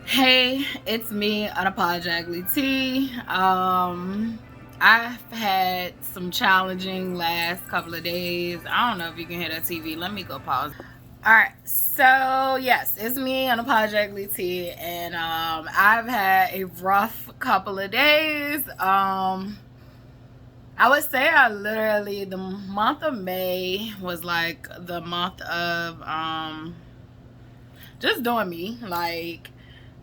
Hey, it's me, Unapologetically T. I've had some challenging last couple of days. I don't know if you can hear that TV. Let me go pause. All right, so yes, it's me, Unapologetically T, and I've had a rough couple of days. I would say the month of May was like the month of just doing me, like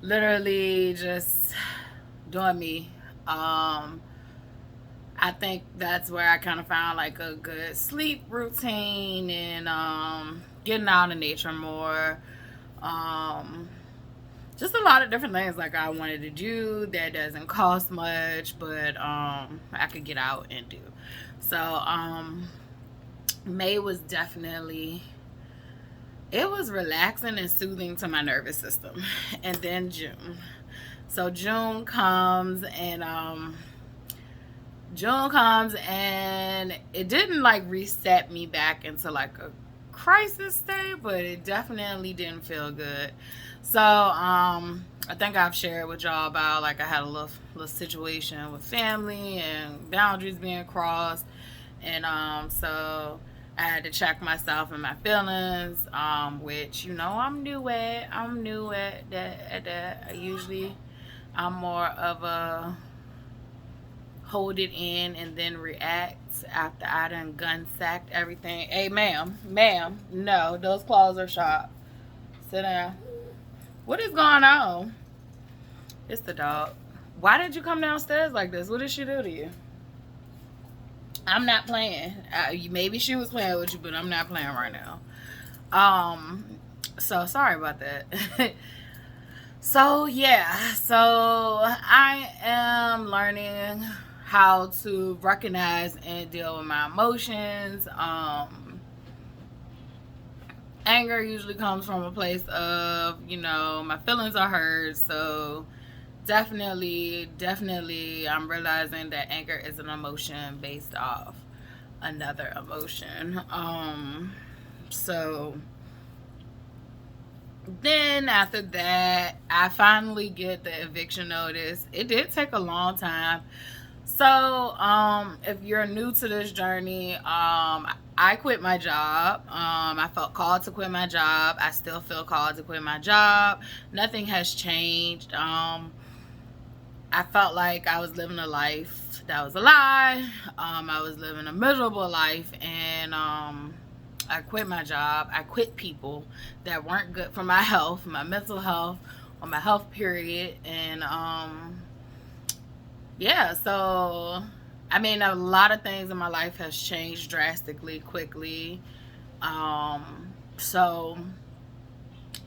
literally just doing me. I think that's where I kind of found like a good sleep routine and getting out in nature more. Um, just a lot of different things like I wanted to do that doesn't cost much, but I could get out and do. So May was definitely, it was relaxing and soothing to my nervous system. And then June. So June comes and it didn't like reset me back into like a crisis state, but it definitely didn't feel good. So I think I've shared with y'all about like I had a little situation with family and boundaries being crossed, and so I had to check myself and my feelings, which I'm new at. I usually I'm more of a hold it in and then react after I done gun sacked everything. Hey, ma'am, no, those claws are sharp. Sit down. What is going on? It's the dog. Why did you come downstairs like this? What did she do to you? I'm not playing. Maybe she was playing with you, but I'm not playing right now. So sorry about that. So yeah, so I am learning how to recognize and deal with my emotions. Anger usually comes from a place of, my feelings are hurt. So definitely, I'm realizing that anger is an emotion based off another emotion. So then after that, I finally get the eviction notice. It did take a long time. So, if you're new to this journey, I quit my job. I felt called to quit my job. I still feel called to quit my job. Nothing has changed. I felt like I was living a life that was a lie. I was living a miserable life, and I quit my job. I quit people that weren't good for my health, my mental health, or my health period, and yeah, so I mean, a lot of things in my life has changed drastically, quickly. So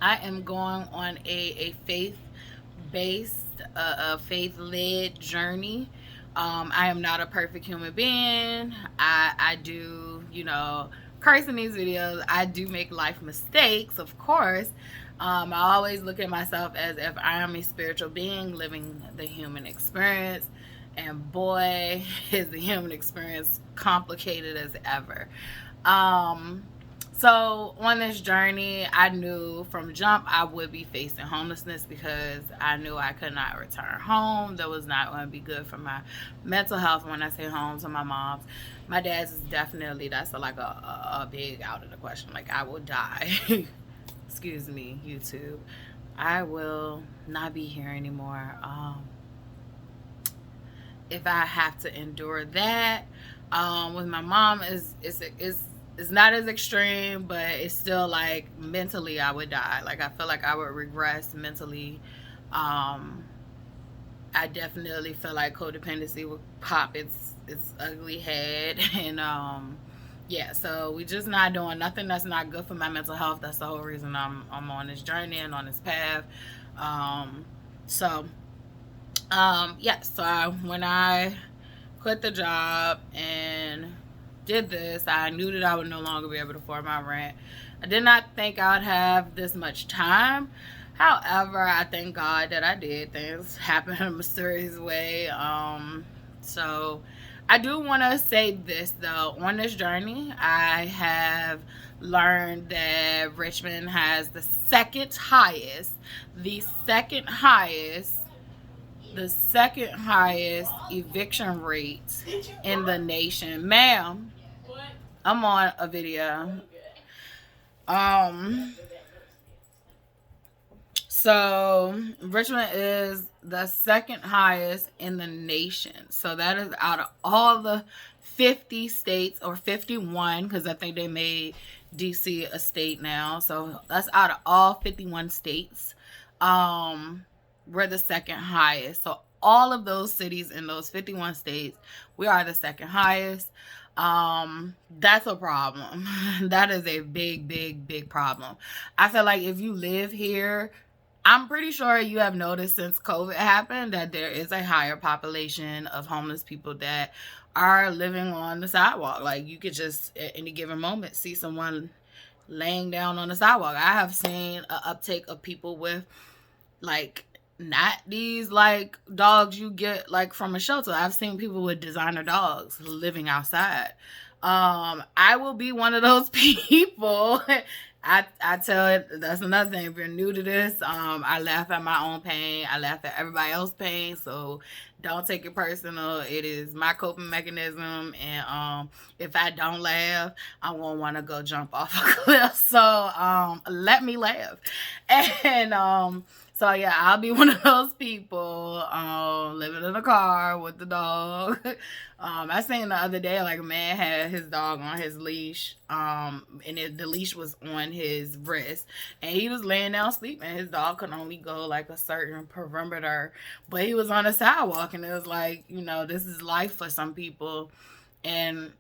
I am going on a faith-based, a faith-led journey. I am not a perfect human being. I do, curse in these videos. I do make life mistakes, of course. I always look at myself as if I am a spiritual being living the human experience. And boy, is the human experience complicated as ever. So on this journey, I knew from jump I would be facing homelessness because I knew I could not return home. That was not going to be good for my mental health. When I say home, to my mom's, my dad's is definitely, that's like a big out of the question. Like, I will die. Excuse me, YouTube. I will not be here anymore. If I have to endure that, with my mom is not as extreme, but it's still like mentally I would die. Like, I feel like I would regress mentally. I definitely feel like codependency would pop its ugly head, and yeah, so we just not doing nothing that's not good for my mental health. That's the whole reason I'm on this journey and on this path. So yeah, so when I quit the job and did this, I knew that I would no longer be able to afford my rent. I did not think I would have this much time. However, I thank God that I did. Things happen in a mysterious way. So I do want to say this though. On this journey, I have learned that Richmond has the second highest eviction rate in the nation. Ma'am, I'm on a video. So Richmond is the second highest in the nation. So that is out of all the 50 states, or 51, because I think they made DC a state now. So that's out of all 51 states. We're the second highest. So all of those cities in those 51 states, we are the second highest. That's a problem. That is a big problem. I feel like if you live here, I'm pretty sure you have noticed since COVID happened that there is a higher population of homeless people that are living on the sidewalk. Like, you could just at any given moment see someone laying down on the sidewalk. I have seen an uptake of people with, like, not these like dogs you get like from a shelter. I've seen people with designer dogs living outside. I will be one of those people. I tell it, that's another thing. If you're new to this, I laugh at my own pain. I laugh at everybody else's pain. So don't take it personal. It is my coping mechanism. And if I don't laugh, I'm going to want to go jump off a cliff. So let me laugh. And so yeah, I'll be one of those people living in a car with the dog. I seen the other day, like, a man had his dog on his leash, and the leash was on his wrist, and he was laying down sleeping. His dog could only go like a certain perimeter, but he was on the sidewalk, and it was like, you know, this is life for some people, and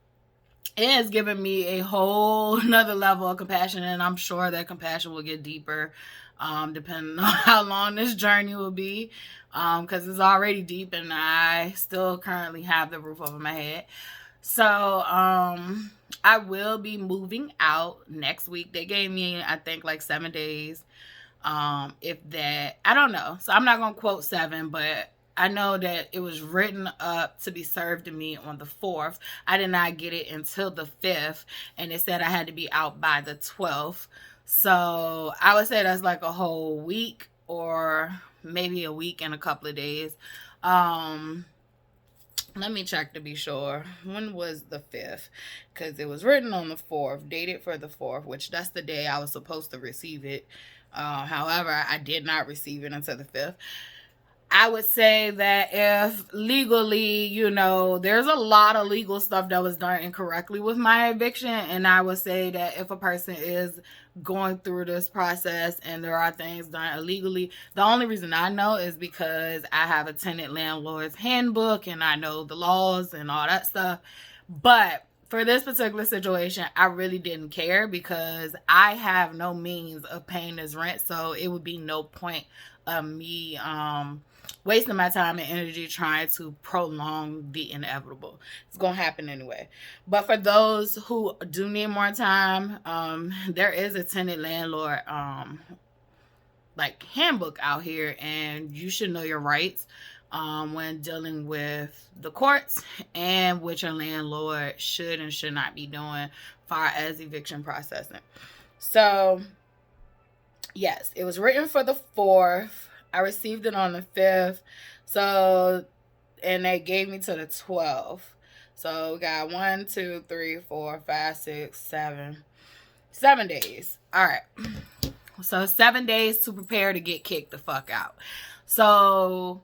it has given me a whole another level of compassion, and I'm sure that compassion will get deeper depending on how long this journey will be, because it's already deep and I still currently have the roof over my head. So I will be moving out next week. They gave me, I think, like 7 days, if that. I don't know, so I'm not gonna quote 7, but I know that it was written up to be served to me on the 4th. I did not get it until the 5th, and it said I had to be out by the 12th. So I would say that's like a whole week, or maybe a week and a couple of days. Let me check to be sure. When was the 5th? Because it was written on the 4th, dated for the 4th, which that's the day I was supposed to receive it. However, I did not receive it until the 5th. I would say that if legally, you know, there's a lot of legal stuff that was done incorrectly with my eviction. And I would say that if a person is going through this process and there are things done illegally, the only reason I know is because I have a tenant landlord's handbook and I know the laws and all that stuff. But for this particular situation, I really didn't care because I have no means of paying this rent. So it would be no point of me wasting my time and energy trying to prolong the inevitable. It's gonna happen anyway. But for those who do need more time, there is a tenant landlord like handbook out here, and you should know your rights when dealing with the courts and what your landlord should and should not be doing far as eviction processing. So yes, it was written for the 4th. I received it on the 5th. So, and they gave me to the 12th. So we got 1, 2, 3, 4, 5, 6, 7. 7 days. All right. So 7 days to prepare to get kicked the fuck out. So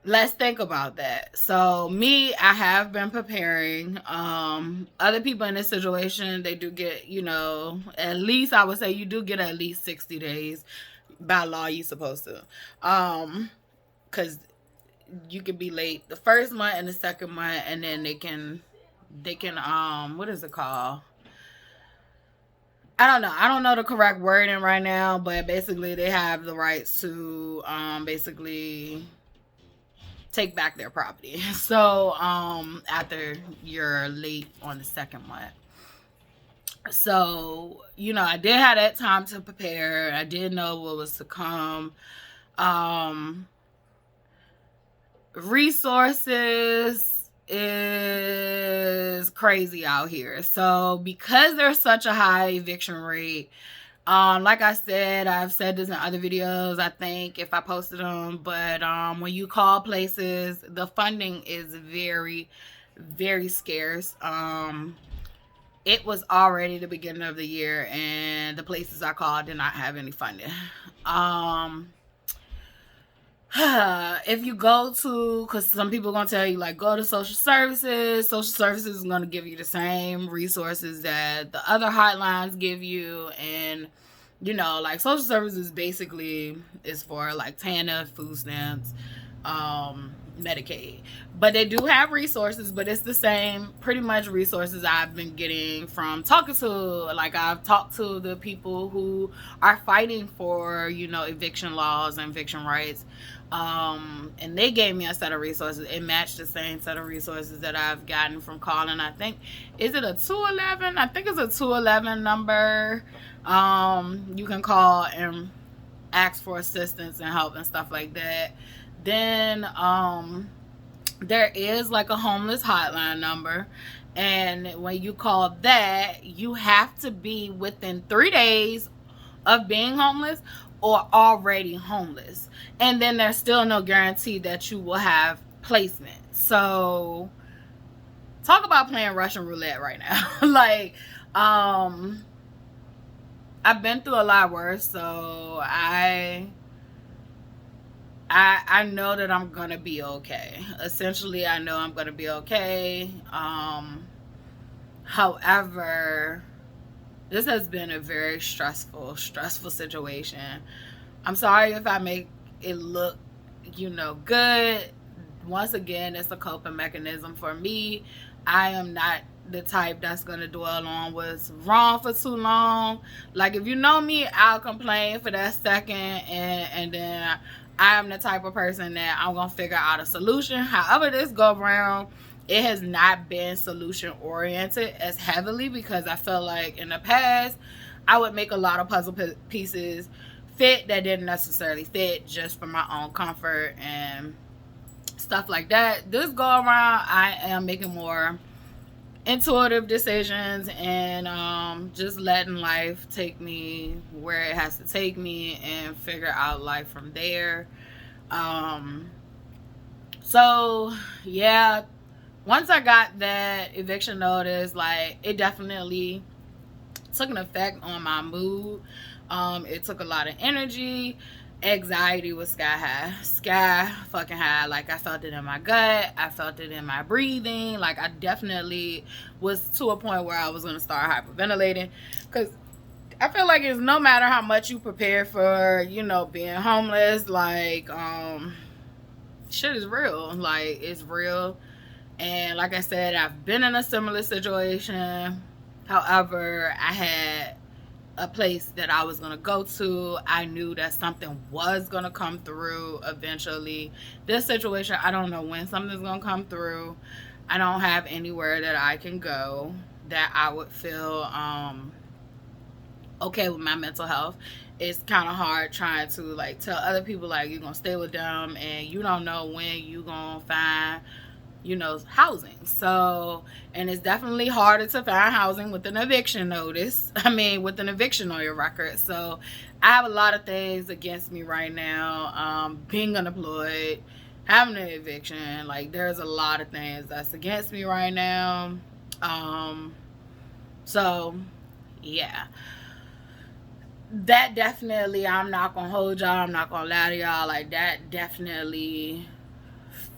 let's think about that. So me, I have been preparing. Other people in this situation, they do get, you know, at least I would say you do get at least 60 days. By law, you're supposed to. Because you can be late the first month and the second month, and then they can what is it called? I don't know the correct wording right now, but basically they have the rights to basically take back their property. So after you're late on the second month. So, you know, I did have that time to prepare. I did know what was to come. Resources is crazy out here. So because there's such a high eviction rate, like I said, I've said this in other videos, I think, if I posted them, but when you call places, the funding is very, very scarce. It was already the beginning of the year, and the places I called did not have any funding. If you go to, because some people are going to tell you, like, go to social services is going to give you the same resources that the other hotlines give you. And, you know, like, social services basically is for, like, TANF, food stamps, Medicaid. But they do have resources, but it's the same pretty much resources I've been getting from talking to, like, I've talked to the people who are fighting for, you know, eviction laws and eviction rights. And they gave me a set of resources. It matched the same set of resources that I've gotten from calling. I think, is it a 211? I think it's a 211 number. You can call and ask for assistance and help and stuff like that. Then there is like a homeless hotline number, and when you call that, you have to be within 3 days of being homeless or already homeless, and then there's still no guarantee that you will have placement. So talk about playing Russian roulette right now. Like, I've been through a lot worse, so I know that I'm gonna be okay. Essentially, I know I'm gonna be okay. However, this has been a very stressful situation. I'm sorry if I make it look, you know, good. Once again, it's a coping mechanism for me. I am not the type that's gonna dwell on what's wrong for too long. Like, if you know me, I'll complain for that second, and then I am the type of person that I'm gonna figure out a solution. However, this go around, it has not been solution oriented as heavily, because I felt like in the past I would make a lot of puzzle pieces fit that didn't necessarily fit, just for my own comfort and stuff like that. This go around, I am making more intuitive decisions and just letting life take me where it has to take me and figure out life from there. So yeah, once I got that eviction notice, like, it definitely took an effect on my mood. It took a lot of energy. Anxiety was sky fucking high. Like, I felt it in my gut, I felt it in my breathing. Like, I definitely was to a point where I was gonna start hyperventilating, because I feel like it's no matter how much you prepare for, you know, being homeless, like, shit is real. Like, it's real. And like I said, I've been in a similar situation. However, I had a place that I was going to go to. I knew that something was going to come through eventually. This situation, I don't know when something's going to come through. I don't have anywhere that I can go that I would feel okay with my mental health. It's kind of hard trying to, like, tell other people, like, you're going to stay with them and you don't know when you're going to find, you know, housing. So, and it's definitely harder to find housing with an eviction notice. I mean, with an eviction on your record. So I have a lot of things against me right now. Being unemployed, having an eviction, like, there's a lot of things that's against me right now. So yeah, that definitely, I'm not gonna hold y'all, I'm not gonna lie to y'all, like, that definitely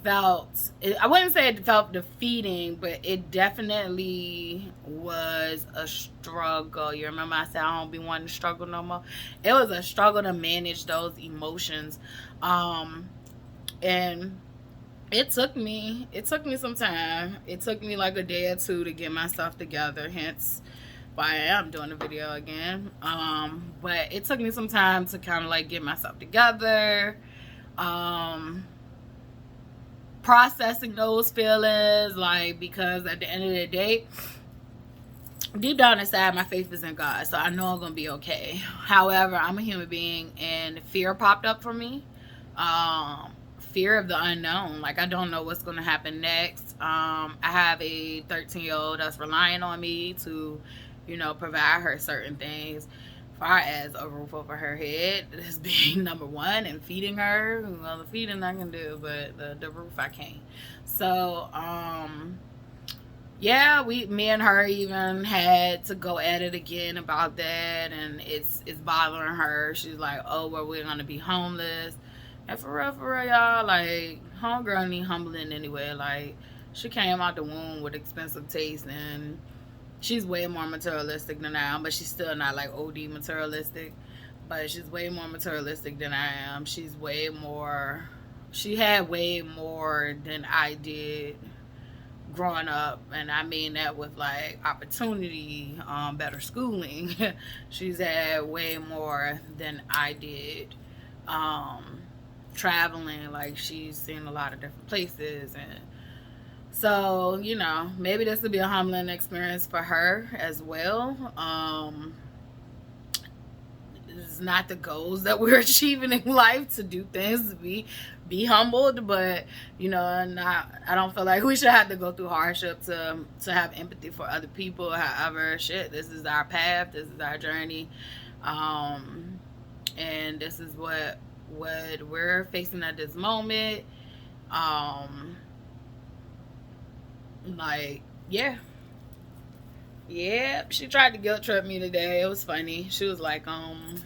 felt, I wouldn't say it felt defeating, but it definitely was a struggle. You remember I said I don't be wanting to struggle no more? It was a struggle to manage those emotions. And it took me some time. It took me like a day or two to get myself together, hence why I am doing a video again. But it took me some time to kind of like get myself together, processing those feelings, like, because at the end of the day, deep down inside, my faith is in God, so I know I'm gonna be okay. However, I'm a human being, and fear popped up for me. fear of the unknown. Like, I don't know what's going to happen next. I have a 13-year-old that's relying on me to, you know, provide her certain things, far as a roof over her head as being number one, and feeding her. Well, the feeding I can do, but the roof I can't. So yeah, me and her even had to go at it again about that, and it's bothering her. She's like, oh, well, we're gonna be homeless. And for real, y'all, like, homegirl need humbling anyway. Like, she came out the womb with expensive taste, and she's way more materialistic than I am, but she's still not like OD materialistic. But she's way more materialistic than I am. She had way more than I did growing up, and I mean that with like opportunity, better schooling. She's had way more than I did. Traveling, like, she's seen a lot of different places, and so, you know, maybe this will be a humbling experience for her as well. It's not the goals that we're achieving in life, to do things, to be humbled, but, you know, I don't feel like we should have to go through hardship to have empathy for other people. However, shit, this is our path, this is our journey, and this is what we're facing at this moment. Like, yeah, she tried to guilt trip me today. It was funny. She was like, I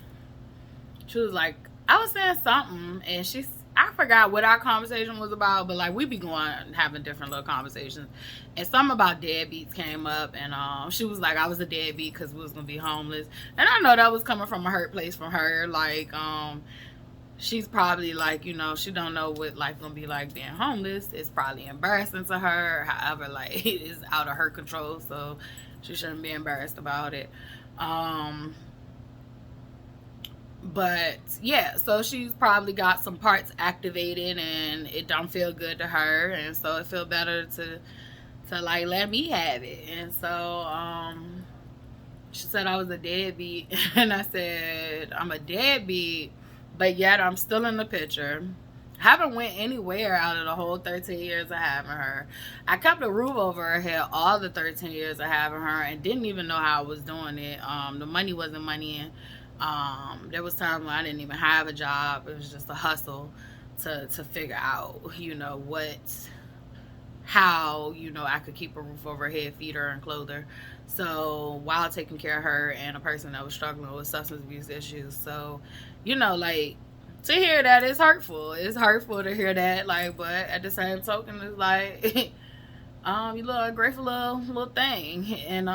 was saying something, and I forgot what our conversation was about, but like, we be going and having different little conversations, and something about deadbeats came up, and she was like, I was a deadbeat because we was gonna be homeless, and I know that was coming from a hurt place from her. Like, she's probably like, you know, she don't know what life gonna be like being homeless. It's probably embarrassing to her. However, like, it is out of her control, so she shouldn't be embarrassed about it. But yeah, so she's probably got some parts activated, and it don't feel good to her, and so it feel better to like let me have it. And so she said I was a deadbeat, and I said I'm a deadbeat, but yet I'm still in the picture. I haven't went anywhere out of the whole 13 years of having her. I kept a roof over her head all the 13 years of having her, and didn't even know how I was doing it. The money wasn't money. There was times when I didn't even have a job. It was just a hustle to figure out, you know, how, you know, I could keep a roof over her head, feed her, and clothe her. So while taking care of her and a person that was struggling with substance abuse issues. So, you know, like, to hear that is hurtful. It's hurtful to hear that, like, but at the same token, it's like, you little ungrateful little thing. And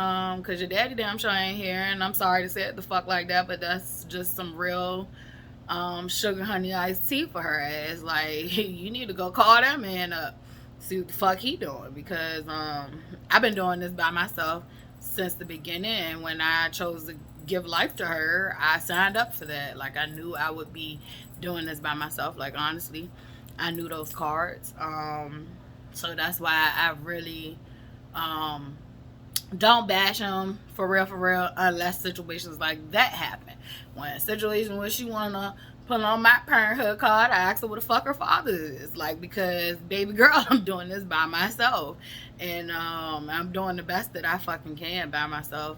cause your daddy damn sure ain't here, and I'm sorry to say it the fuck like that, but that's just some real sugar honey iced tea for her ass. Like, you need to go call that man up, see what the fuck he doing, because I've been doing this by myself since the beginning, and when I chose to give life to her, I signed up for that. Like, I knew I would be doing this by myself. Like, honestly, I knew those cards. So that's why I really don't bash him for real, unless situations like that happen. When a situation where she wanna put on my parenthood card, I ask her what the fuck her father is. Like, because, baby girl, I'm doing this by myself, and I'm doing the best that I fucking can by myself.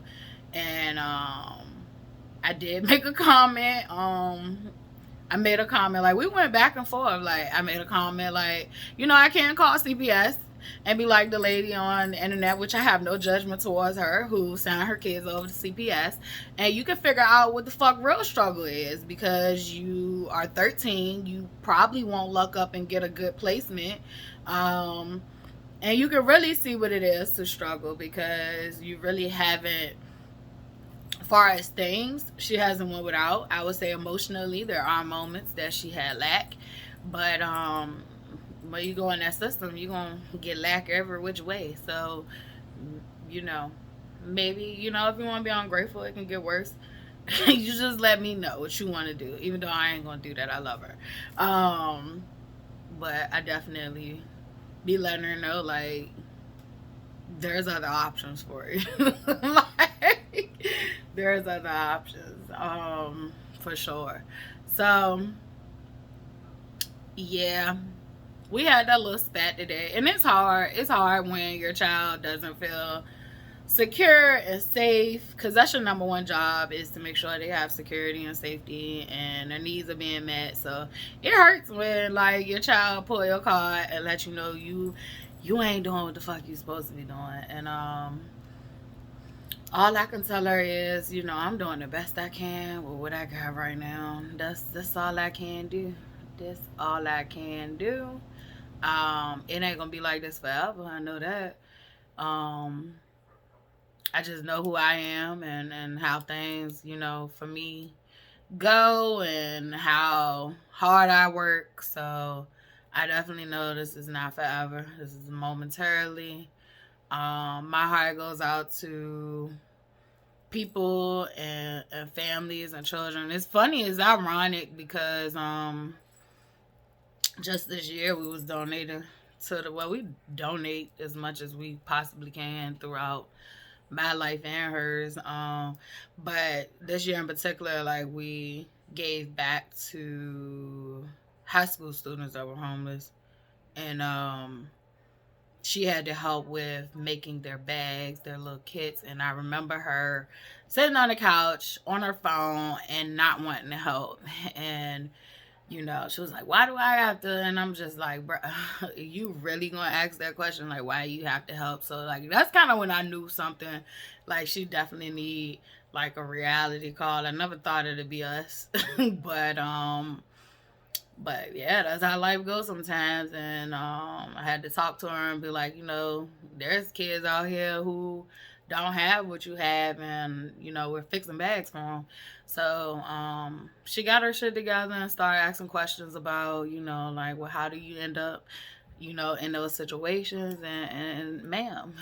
And I did make a comment. I made a comment, like, we went back and forth. Like, I made a comment, like, you know, I can't call CPS and be like the lady on the internet, which I have no judgment towards her, who sent her kids over to CPS. And you can figure out what the fuck real struggle is, because you are 13. You probably won't luck up and get a good placement. And you can really see what it is to struggle, because you really haven't. As far as things, she hasn't went without. I would say emotionally, there are moments that she had lack, but when you go in that system, you're gonna get lack every which way. So, you know, maybe, you know, if you want to be ungrateful, it can get worse. You just let me know what you want to do, even though I ain't gonna do that. I love her, but I definitely be letting her know, like, there's other options for you. Like, there's other options, for sure. So yeah, we had that little spat today, and it's hard. It's hard when your child doesn't feel secure and safe, because that's your number one job, is to make sure they have security and safety and their needs are being met. So it hurts when like your child pull your card and let you know you ain't doing what the fuck you supposed to be doing. And all I can tell her is, I'm doing the best I can with what I got right now. That's all I can do. That's all I can do. It ain't gonna be like this forever. I know that. Um, I just know who I am, and how things, for me go, and how hard I work. So I definitely know this is not forever. This is momentarily. My heart goes out to people and families and children. It's funny, it's ironic because just this year we was donating we donate as much as we possibly can throughout my life and hers. But this year in particular, like, we gave back to high school students that were homeless, and she had to help with making their bags, their little kits. And I remember her sitting on the couch on her phone and not wanting to help. And she was like, why do I have to? And I'm just like, bro, you really gonna ask that question? Like, why you have to help? So, like, that's kind of when I knew something. Like, she definitely need, like, a reality call. I never thought it'd be us. But yeah, that's how life goes sometimes. And I had to talk to her and be like, there's kids out here who don't have what you have, and we're fixing bags for them. So she got her shit together and started asking questions about, like, well, how do you end up, in those situations? And ma'am,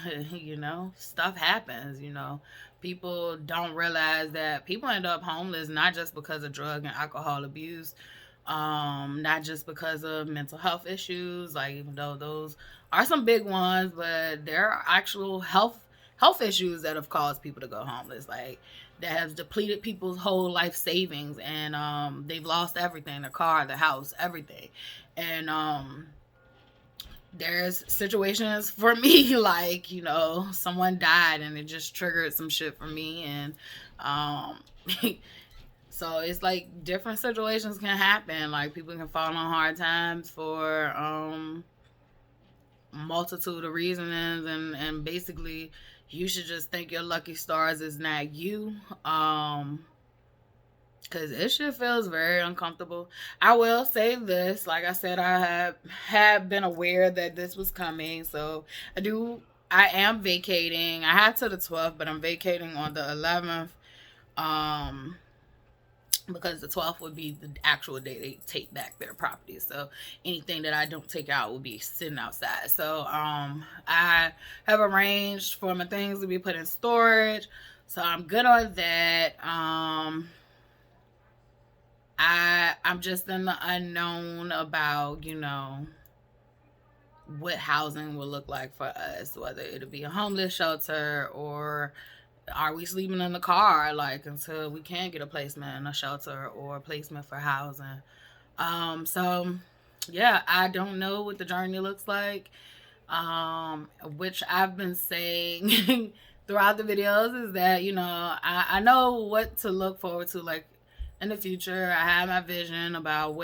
stuff happens. People don't realize that people end up homeless not just because of drug and alcohol abuse, not just because of mental health issues, like, even though those are some big ones, but there are actual health issues that have caused people to go homeless, like, that has depleted people's whole life savings, and they've lost everything, their car, their house, everything. And there's situations for me, like, someone died and it just triggered some shit for me. And so it's like different situations can happen. Like, people can fall on hard times for multitude of reasons, and basically you should just thank your lucky stars it's not you. Because it shit feels very uncomfortable. I will say this, like I said, I have been aware that this was coming. So I am vacating. I had to the 12th, but I'm vacating on the 11th. Because the 12th would be the actual day they take back their property. So anything that I don't take out will be sitting outside. So I have arranged for my things to be put in storage. So I'm good on that. I'm just in the unknown about, what housing will look like for us, whether it'll be a homeless shelter, or are we sleeping in the car, like, until we can get a placement in a shelter or a placement for housing. So yeah, I don't know what the journey looks like, which I've been saying throughout the videos, is that, I know what to look forward to, like, in the future. I have my vision about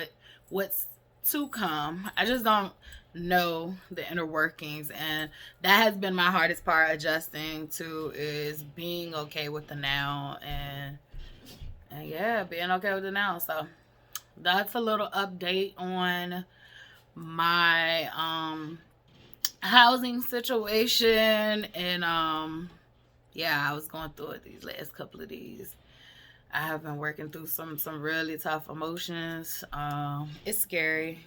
what's to come. I just don't know the inner workings, and that has been my hardest part adjusting to, is being okay with the now, and yeah, being okay with the now. So that's a little update on my housing situation. And yeah, I was going through it these last couple of days. I have been working through some really tough emotions. It's scary.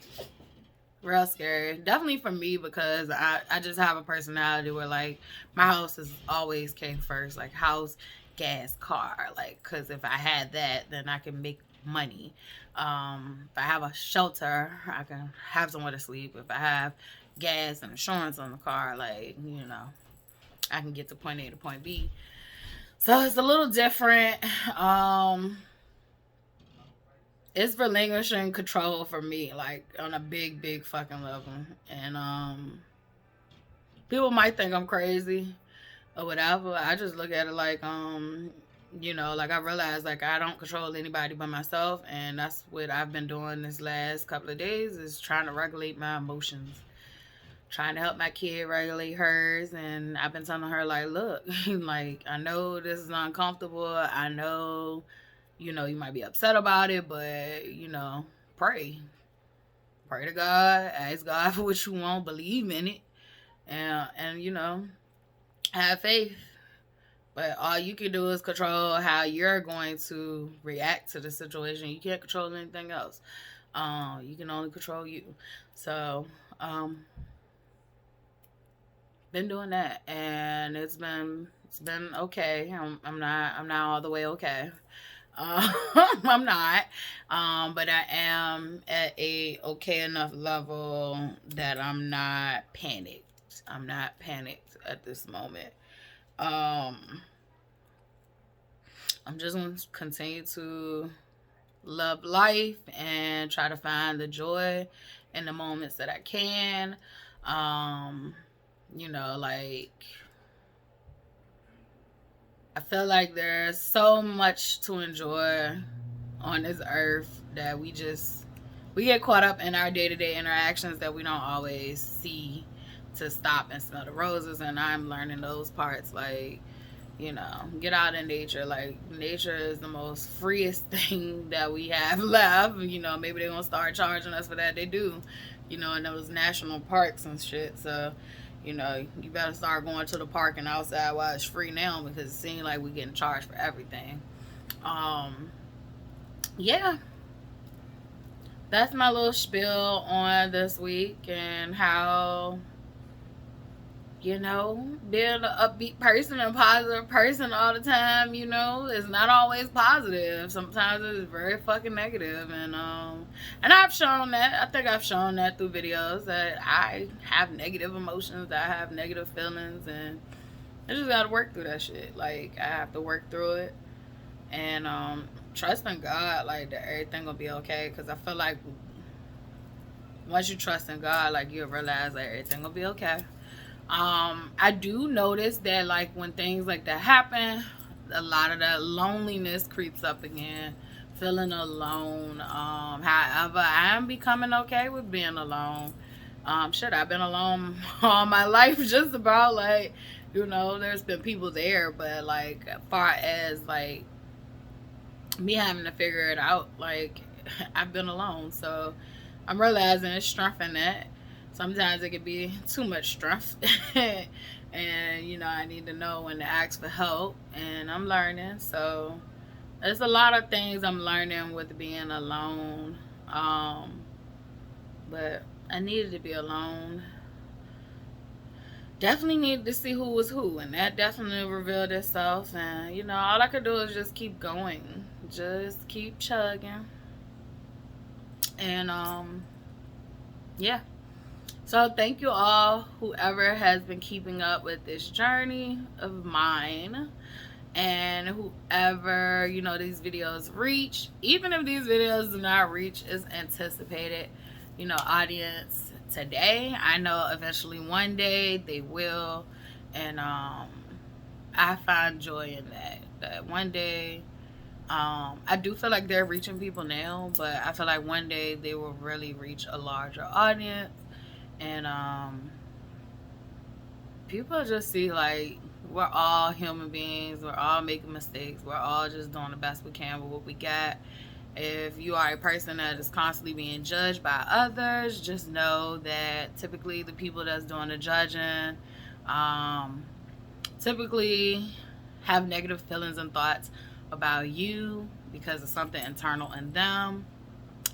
Real scary. Definitely for me, because I just have a personality where, like, my house has always came first. Like, house, gas, car. Like, because if I had that, then I can make money. If I have a shelter, I can have somewhere to sleep. If I have gas and insurance on the car, like, I can get to point A to point B. So it's a little different. it's relinquishing control for me, like on a big fucking level. And people might think I'm crazy or whatever. I just look at it like like I realize like I don't control anybody but myself, and that's what I've been doing this last couple of days, is trying to regulate my emotions, trying to help my kid regulate hers. And I've been telling her, like, look, like, I know this is uncomfortable. I know, you might be upset about it, but, pray. Pray to God. Ask God for what you want. Believe in it. And have faith. But all you can do is control how you're going to react to the situation. You can't control anything else. You can only control you. So, been doing that, and it's been okay. I'm not all the way okay. I'm not, but I am at a okay enough level that I'm not panicked. I'm not panicked at this moment. Um, I'm just gonna continue to love life and try to find the joy in the moments that I can. Um, like, I feel like there's so much to enjoy on this earth that we get caught up in our day-to-day interactions that we don't always see to stop and smell the roses. And I'm learning those parts, like, get out in nature. Like, nature is the most freest thing that we have left. Maybe they're gonna start charging us for that. They do, in those national parks and shit. So, you better start going to the park and outside while it's free now, because it seems like we're getting charged for everything. Yeah, that's my little spiel on this week, and how, being an upbeat person and positive person all the time, is not always positive. Sometimes it's very fucking negative. And I've shown that. I think I've shown that through videos, that I have negative emotions, I have negative feelings, and I just gotta work through that shit. Like, I have to work through it, and trust in God, like, that everything gonna be okay. Because I feel like once you trust in God, like, you'll realize that everything gonna be okay. I do notice that, like, when things like that happen, a lot of that loneliness creeps up again, feeling alone. However, I am becoming okay with being alone. I've been alone all my life, just about. Like, there's been people there, but, like, as far as, like, me having to figure it out, like, I've been alone. So I'm realizing it's strength in that. Sometimes it can be too much strength. And I need to know when to ask for help, and I'm learning. So there's a lot of things I'm learning with being alone. But I needed to be alone. Definitely needed to see who was who, and that definitely revealed itself. And all I could do is just keep going, just keep chugging. And yeah. So thank you all, whoever has been keeping up with this journey of mine, and whoever, these videos reach. Even if these videos do not reach its anticipated, audience today, I know eventually one day they will. And I find joy in that one day. I do feel like they're reaching people now, but I feel like one day they will really reach a larger audience. And people just see, like, we're all human beings, we're all making mistakes, we're all just doing the best we can with what we got. If you are a person that is constantly being judged by others, just know that typically the people that's doing the judging typically have negative feelings and thoughts about you because of something internal in them.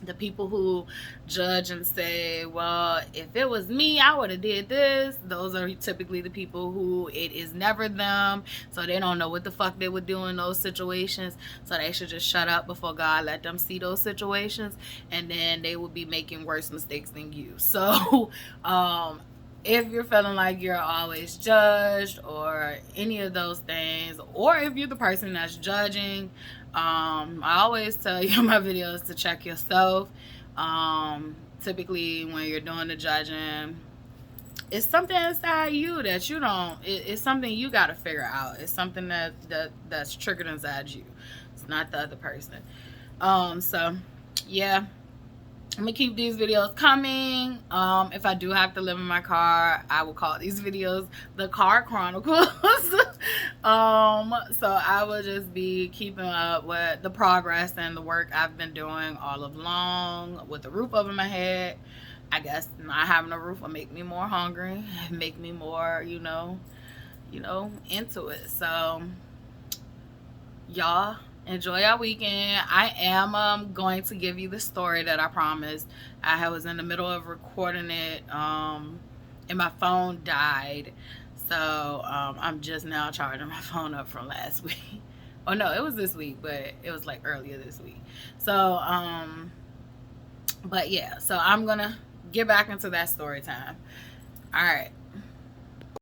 The people who judge and say, well, if it was me, I would have did this, those are typically the people who it is never them, so they don't know what the fuck they would do in those situations. So they should just shut up before God let them see those situations, and then they will be making worse mistakes than you. So if you're feeling like you're always judged or any of those things, or if you're the person that's judging, I always tell you in my videos to check yourself. Typically when you're doing the judging, it's something inside you that you don't, it's something you got to figure out. It's something that's triggered inside you. It's not the other person. So yeah, I'm gonna keep these videos coming. If I do have to live in my car, I will call these videos the Car Chronicles. So I will just be keeping up with the progress and the work I've been doing all along with the roof over my head. I guess not having a roof will make me more hungry, make me more, into it. So y'all enjoy your weekend. I am going to give you the story that I promised. I was in the middle of recording it, and my phone died. So I'm just now charging my phone up from last week. Oh no, it was this week, but it was like earlier this week. So but yeah, so I'm gonna get back into that story time. All right,